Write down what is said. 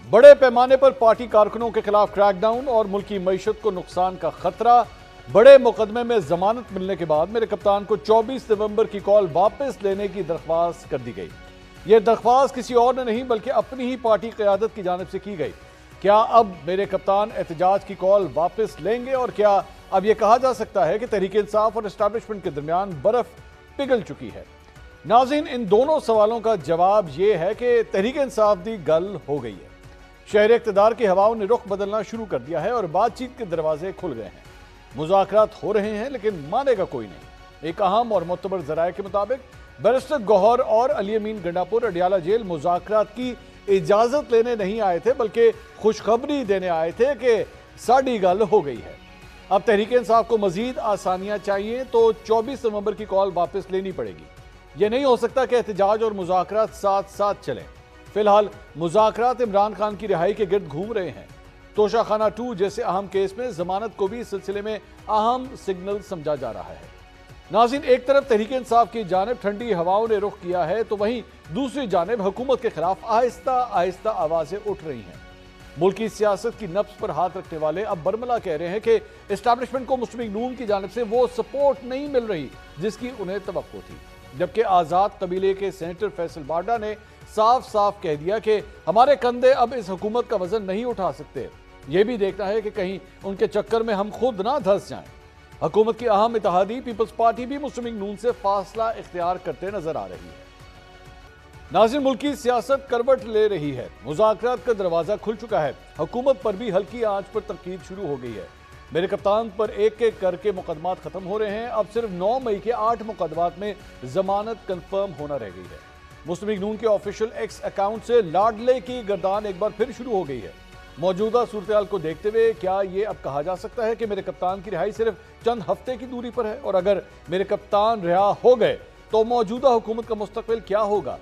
बड़े पैमाने पर पार्टी कारकुनों के खिलाफ क्रैकडाउन और मुल्की मईशत को नुकसान का खतरा। बड़े मुकदमे में जमानत मिलने के बाद मेरे कप्तान को 24 नवंबर की कॉल वापस लेने की दरख्वास्त कर दी गई। यह दरख्वास्त किसी और ने नहीं बल्कि अपनी ही पार्टी क़यादत की जानिब से की गई। क्या अब मेरे कप्तान एहतजाज की कॉल वापस लेंगे और क्या अब यह कहा जा सकता है कि तहरीक इंसाफ और एस्टैब्लिशमेंट के दरमियान बर्फ पिघल चुकी है? नाज़रीन, इन दोनों सवालों का जवाब यह है कि तहरीक इंसाफ दी गल हो गई है। शहर इक़्तिदार की हवाओं ने रुख बदलना शुरू कर दिया है और बातचीत के दरवाजे खुल गए हैं। मुज़ाकरात हो रहे हैं लेकिन मानेगा कोई नहीं। एक अहम और मुतबर ज़राए के मुताबिक बैरिस्टर गौहर और अली अमीन गंडापुर अडियाला जेल मुज़ाकरात की इजाज़त लेने नहीं आए थे बल्कि खुशखबरी देने आए थे कि साड़ी गल हो गई है। अब तहरीक इंसाफ को मजीद आसानियां चाहिए तो 24 नवंबर की कॉल वापस लेनी पड़ेगी। यह नहीं हो सकता कि एहतजाज और मुज़ाकरात साथ साथ चलें। फिलहाल मुज़ाकरात इमरान खान की रिहाई के गिर्द घूम रहे हैं। तोशाखाना 2 जैसे अहम केस में जमानत को भी इस सिलसिले में अहम सिग्नल समझा जा रहा है। नाज़रीन, एक तरफ तहरीक इंसाफ की जानिब ठंडी हवाओं ने रुख किया है तो वहीं दूसरी जानिब हुकूमत के खिलाफ आहिस्ता आहिस्ता आवाजें उठ रही हैं। मुल्क की सियासत की नब्ज पर हाथ रखने वाले अब बरमला कह रहे हैं कि एस्टैब्लिशमेंट को मुस्लिम लीग नून की जानिब से वो सपोर्ट नहीं मिल रही जिसकी उन्हें तवक्को थी, जबकि आज़ाद कबीले के सेनेटर फैसल बाडा ने साफ साफ कह दिया कि हमारे कंधे अब इस हुकूमत का वजन नहीं उठा सकते। यह भी देखना है कि कहीं उनके चक्कर में हम खुद ना धंस जाएं। हुकूमत की अहम इत्तेहादी पीपल्स पार्टी भी मुस्लिम लीग नून से फासला इख्तियार करते नजर आ रही है। नाज़रीन, मुल्क की सियासत करवट ले रही है। मुज़ाकरात का दरवाजा खुल चुका है। हुकूमत पर भी हल्की आंच पर तनकीद शुरू हो गई है। मेरे कप्तान पर एक एक करके मुकदमात खत्म हो रहे हैं। अब सिर्फ 9 मई के 8 मुकदमात में जमानत कंफर्म होना रह गई है। मुस्लिम लीग नून के ऑफिशियल एक्स अकाउंट से लाडले की गर्दान एक बार फिर शुरू हो गई है। मौजूदा सूरत-ए-हाल को देखते हुए क्या ये अब कहा जा सकता है कि मेरे कप्तान की रिहाई सिर्फ चंद हफ्ते की दूरी पर है? और अगर मेरे कप्तान रिहा हो गए तो मौजूदा हुकूमत का मुस्तकबिल क्या होगा?